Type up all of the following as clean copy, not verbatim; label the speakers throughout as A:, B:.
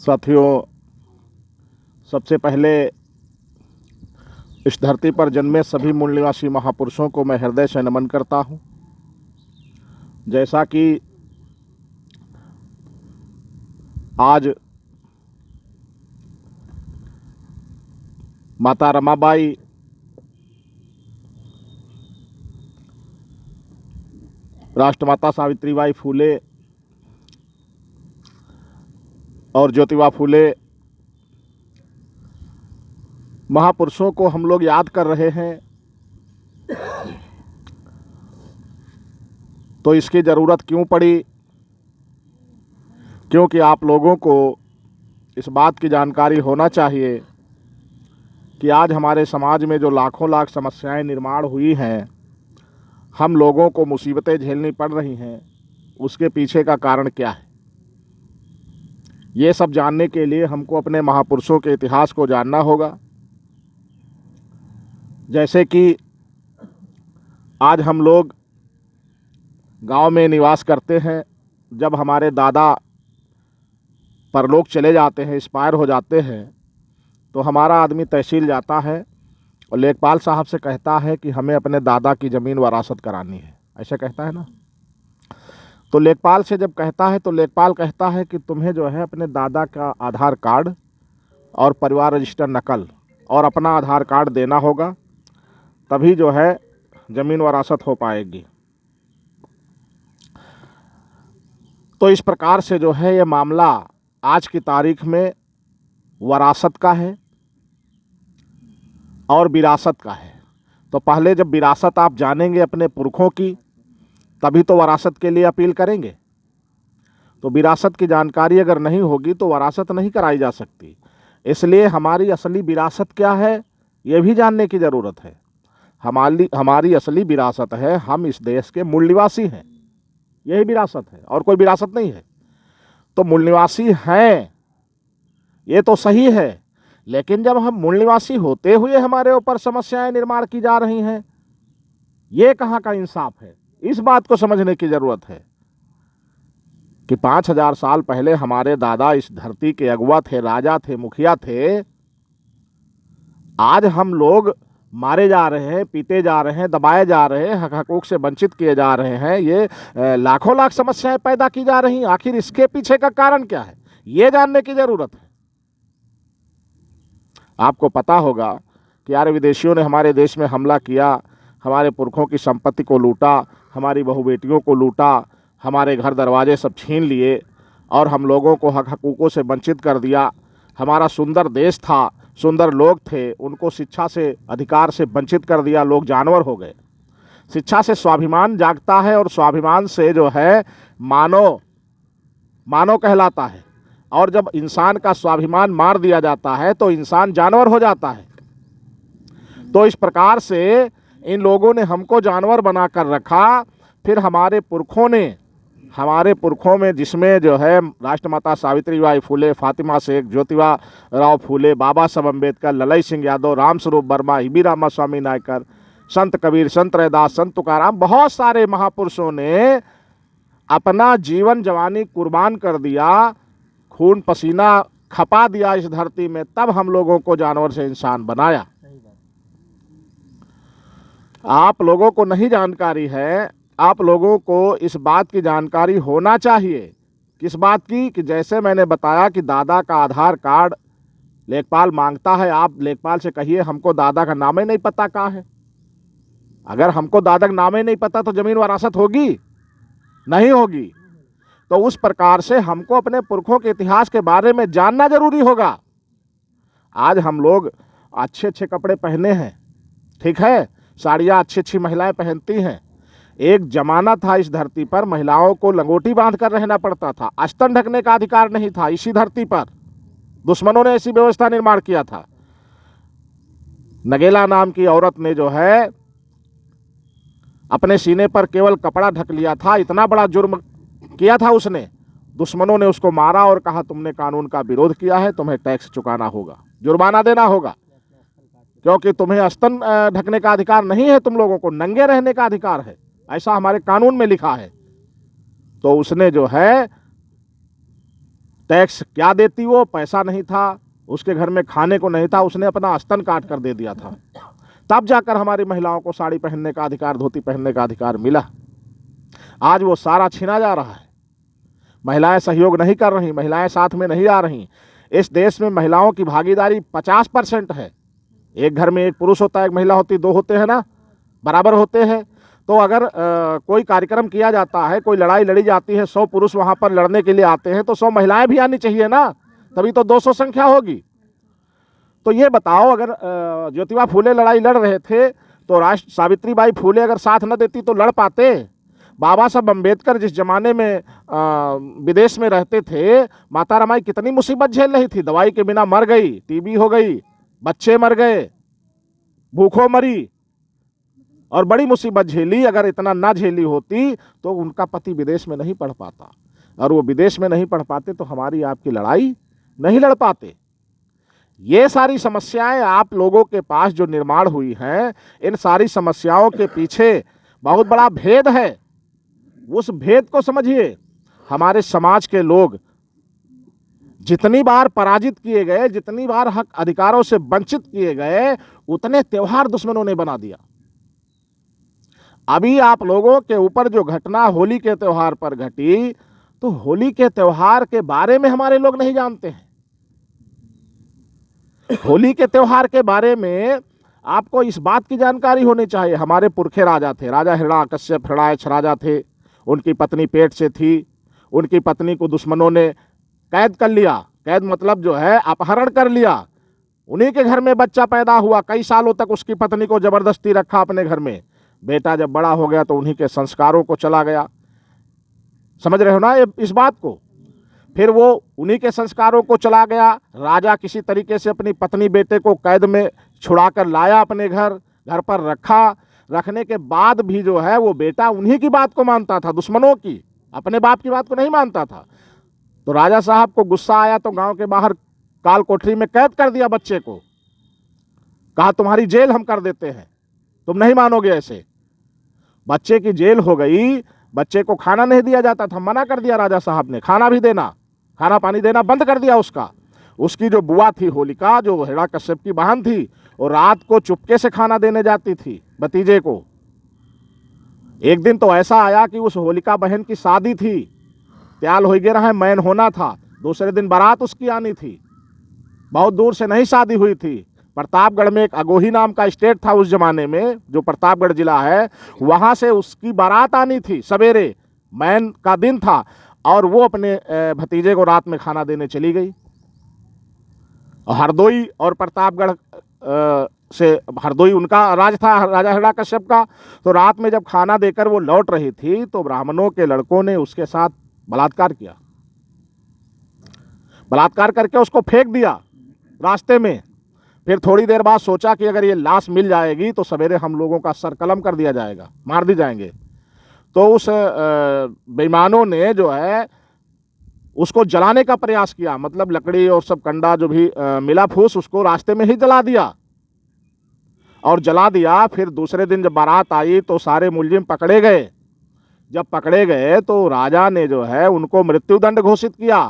A: साथियों, सबसे पहले इस धरती पर जन्मे सभी मूल निवासी महापुरुषों को मैं हृदय से नमन करता हूँ। जैसा कि आज माता रमाबाई राष्ट्रमाता सावित्रीबाई फूले और ज्योतिबा फूले महापुरुषों को हम लोग याद कर रहे हैं, तो इसकी ज़रूरत क्यों पड़ी? क्योंकि आप लोगों को इस बात की जानकारी होना चाहिए कि आज हमारे समाज में जो लाखों लाख समस्याएं निर्माण हुई हैं, हम लोगों को मुसीबतें झेलनी पड़ रही हैं, उसके पीछे का कारण क्या है? ये सब जानने के लिए हमको अपने महापुरुषों के इतिहास को जानना होगा। जैसे कि आज हम लोग गांव में निवास करते हैं, जब हमारे दादा परलोक चले जाते हैं, एक्सपायर हो जाते हैं, तो हमारा आदमी तहसील जाता है और लेखपाल साहब से कहता है कि हमें अपने दादा की ज़मीन वरासत करानी है। ऐसा कहता है ना? तो लेखपाल से जब कहता है तो लेखपाल कहता है कि तुम्हें जो है अपने दादा का आधार कार्ड और परिवार रजिस्टर नकल और अपना आधार कार्ड देना होगा, तभी जो है ज़मीन वरासत हो पाएगी। तो इस प्रकार से जो है ये मामला आज की तारीख में वरासत का है और विरासत का है। तो पहले जब विरासत आप जानेंगे अपने पुरखों की, तभी तो वरासत के लिए अपील करेंगे। तो विरासत की जानकारी अगर नहीं होगी तो वरासत नहीं कराई जा सकती। इसलिए हमारी असली विरासत क्या है, ये भी जानने की ज़रूरत है। हमारी असली विरासत है, हम इस देश के मूल निवासी हैं, यही विरासत है और कोई विरासत नहीं है। तो मूल निवासी हैं, ये तो सही है, लेकिन जब हम मूल निवासी होते हुए हमारे ऊपर समस्याएं निर्माण की जा रही हैं, ये कहाँ का इंसाफ है? इस बात को समझने की ज़रूरत है कि 5000 साल पहले हमारे दादा इस धरती के अगुवा थे, राजा थे, मुखिया थे। आज हम लोग मारे जा रहे हैं, पीटे जा रहे हैं, दबाए जा रहे हैं, हक हकूक से वंचित किए जा रहे हैं। ये लाखों लाख समस्याएं पैदा की जा रही हैं। आखिर इसके पीछे का कारण क्या है, ये जानने की ज़रूरत है। आपको पता होगा कि यार विदेशियों ने हमारे देश में हमला किया, हमारे पुरखों की संपत्ति को लूटा, हमारी बहू बेटियों को लूटा, हमारे घर दरवाजे सब छीन लिए और हम लोगों को हक हकूकों से वंचित कर दिया। हमारा सुंदर देश था, सुंदर लोग थे, उनको शिक्षा से, अधिकार से वंचित कर दिया, लोग जानवर हो गए। शिक्षा से स्वाभिमान जागता है और स्वाभिमान से जो है मानव कहलाता है। और जब इंसान का स्वाभिमान मार दिया जाता है तो इंसान जानवर हो जाता है। तो इस प्रकार से इन लोगों ने हमको जानवर बना कर रखा। फिर हमारे पुरखों में जिसमें जो है राष्ट्रमाता सावित्रीबाई फूले, फातिमा शेख, ज्योतिबा राव फूले, बाबा साहब अम्बेडकर, ललई सिंह यादव, राम स्वरूप वर्मा, ईबी रामास्वामी नायकर, संत कबीर, संत रैदास, संत तुकाराम, बहुत सारे महापुरुषों ने अपना जीवन जवानी कुर्बान कर दिया, खून पसीना खपा दिया इस धरती में, तब हम लोगों को जानवर से इंसान बनाया। आप लोगों को नहीं जानकारी है, आप लोगों को इस बात की जानकारी होना चाहिए। किस बात की? कि जैसे मैंने बताया कि दादा का आधार कार्ड लेखपाल मांगता है, आप लेखपाल से कहिए हमको दादा का नाम ही नहीं पता कहाँ है। अगर हमको दादा का नाम ही नहीं पता तो जमीन वरासत होगी? नहीं होगी। तो उस प्रकार से हमको अपने पुरखों के इतिहास के बारे में जानना जरूरी होगा। आज हम लोग अच्छे अच्छे कपड़े पहने हैं, ठीक है, साड़ियाँ अच्छी अच्छी महिलाएं पहनती हैं। एक जमाना था इस धरती पर महिलाओं को लंगोटी बांध कर रहना पड़ता था, आस्तन ढकने का अधिकार नहीं था। इसी धरती पर दुश्मनों ने ऐसी व्यवस्था निर्माण किया था। नगेला नाम की औरत ने जो है अपने सीने पर केवल कपड़ा ढक लिया था, इतना बड़ा जुर्म किया था उसने। दुश्मनों ने उसको मारा और कहा तुमने कानून का विरोध किया है, तुम्हें टैक्स चुकाना होगा, जुर्माना देना होगा, क्योंकि तुम्हें आस्तन ढकने का अधिकार नहीं है, तुम लोगों को नंगे रहने का अधिकार है, ऐसा हमारे कानून में लिखा है। तो उसने जो है टैक्स क्या देती, वो पैसा नहीं था, उसके घर में खाने को नहीं था, उसने अपना स्तन काट कर दे दिया था, तब जाकर हमारी महिलाओं को साड़ी पहनने का अधिकार, धोती पहनने का अधिकार मिला। आज वो सारा छीना जा रहा है। महिलाएं सहयोग नहीं कर रही, महिलाएं साथ में नहीं आ रही। इस देश में महिलाओं की भागीदारी 50% है। एक घर में एक पुरुष होता है, एक महिला होती, 2 होते हैं ना, बराबर होते हैं। तो अगर कोई कार्यक्रम किया जाता है, कोई लड़ाई लड़ी जाती है, 100 पुरुष वहाँ पर लड़ने के लिए आते हैं, तो 100 महिलाएं भी आनी चाहिए ना, तभी तो 200 संख्या होगी। तो ये बताओ, अगर ज्योतिबा फूले लड़ाई लड़ रहे थे तो राष्ट्र सावित्रीबाई फूले अगर साथ न देती तो लड़ पाते? बाबा साहब अम्बेडकर जिस जमाने में विदेश में रहते थे, माता रमाई कितनी मुसीबत झेल रही थी, दवाई के बिना मर गई, टीबी हो गई, बच्चे मर गए, भूखों मरी और बड़ी मुसीबत झेली। अगर इतना ना झेली होती तो उनका पति विदेश में नहीं पढ़ पाता, और वो विदेश में नहीं पढ़ पाते तो हमारी आपकी लड़ाई नहीं लड़ पाते। ये सारी समस्याएं आप लोगों के पास जो निर्माण हुई हैं, इन सारी समस्याओं के पीछे बहुत बड़ा भेद है। उस भेद को समझिए। हमारे समाज के लोग जितनी बार पराजित किए गए, जितनी बार हक अधिकारों से वंचित किए गए, उतने त्योहार दुश्मनों ने बना दिया। अभी आप लोगों के ऊपर जो घटना होली के त्योहार पर घटी, तो होली के त्योहार के बारे में हमारे लोग नहीं जानते हैं। होली के त्योहार के बारे में आपको इस बात की जानकारी होनी चाहिए, हमारे पुरखे राजा थे, राजा हिरण्यकश्यप हिरण्याक्ष राजा थे, उनकी पत्नी पेट से थी, उनकी पत्नी को दुश्मनों ने कैद कर लिया, कैद मतलब जो है अपहरण कर लिया, उन्हीं के घर में बच्चा पैदा हुआ, कई सालों तक उसकी पत्नी को जबरदस्ती रखा अपने घर में, बेटा जब बड़ा हो गया तो उन्हीं के संस्कारों को चला गया। समझ रहे हो ना इस बात को? फिर वो उन्हीं के संस्कारों को चला गया। राजा किसी तरीके से अपनी पत्नी बेटे को कैद में छुड़ा कर लाया अपने घर पर रखा। रखने के बाद भी जो है वो बेटा उन्हीं की बात को मानता था, दुश्मनों की, अपने बाप की बात को नहीं मानता था। तो राजा साहब को गुस्सा आया तो गांव के बाहर काल कोठरी में कैद कर दिया बच्चे को, कहा तुम्हारी जेल हम कर देते हैं, तुम नहीं मानोगे ऐसे। बच्चे की जेल हो गई। बच्चे को खाना नहीं दिया जाता था, मना कर दिया राजा साहब ने, खाना भी देना, खाना पानी देना बंद कर दिया उसका। उसकी जो बुआ थी होलिका, जो हिरण्याकश्यप की बहन थी, और रात को चुपके से खाना देने जाती थी भतीजे को। एक दिन तो ऐसा आया कि उस होलिका बहन की शादी थी, त्याल हो गया है, मैन होना था, दूसरे दिन बारात उसकी आनी थी, बहुत दूर से नहीं शादी हुई थी। प्रतापगढ़ में एक अगोही नाम का स्टेट था उस जमाने में, जो प्रतापगढ़ जिला है, वहां से उसकी बारात आनी थी सवेरे, मैन का दिन था, और वो अपने भतीजे को रात में खाना देने चली गई। हरदोई और प्रतापगढ़ से, हरदोई उनका राज था, राजा हिरण्याकश्यप का। तो रात में जब खाना देकर वो लौट रही थी तो ब्राह्मणों के लड़कों ने उसके साथ बलात्कार किया, बलात्कार करके उसको फेंक दिया रास्ते में। फिर थोड़ी देर बाद सोचा कि अगर ये लाश मिल जाएगी तो सवेरे हम लोगों का सर कलम कर दिया जाएगा, मार दी जाएंगे। तो उस बेईमानों ने जो है उसको जलाने का प्रयास किया, मतलब लकड़ी और सब कंडा जो भी मिला फूस, उसको रास्ते में ही जला दिया और जला दिया। फिर दूसरे दिन जब बारात आई तो सारे मुलजिम पकड़े गए। जब पकड़े गए तो राजा ने जो है उनको मृत्युदंड घोषित किया।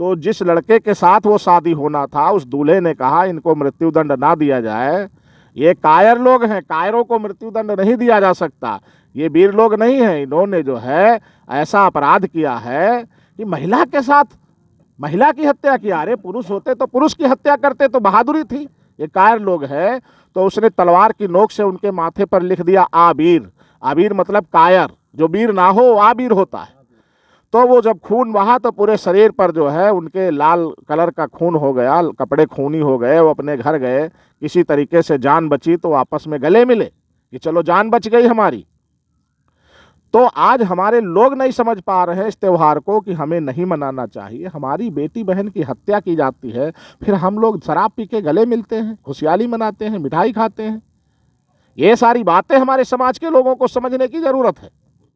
A: तो जिस लड़के के साथ वो शादी होना था, उस दूल्हे ने कहा इनको मृत्युदंड ना दिया जाए, ये कायर लोग हैं, कायरों को मृत्युदंड नहीं दिया जा सकता, ये वीर लोग नहीं हैं, इन्होंने जो है ऐसा अपराध किया है कि महिला के साथ महिला की हत्या किया। अरे पुरुष होते तो पुरुष की हत्या करते तो बहादुरी थी, ये कायर लोग हैं। तो उसने तलवार की नोक से उनके माथे पर लिख दिया आबीर। आबीर मतलब कायर, जो वीर ना हो आबीर होता है। तो वो जब खून बहा तो पूरे शरीर पर जो है उनके लाल कलर का खून हो गया, कपड़े खूनी हो गए। वो अपने घर गए, किसी तरीके से जान बची तो आपस में गले मिले कि चलो जान बच गई हमारी। तो आज हमारे लोग नहीं समझ पा रहे इस त्यौहार को कि हमें नहीं मनाना चाहिए। हमारी बेटी बहन की हत्या की जाती है, फिर हम लोग शराब पी के गले मिलते हैं, खुशहाली मनाते हैं, मिठाई खाते हैं। ये सारी बातें हमारे समाज के लोगों को समझने की ज़रूरत है।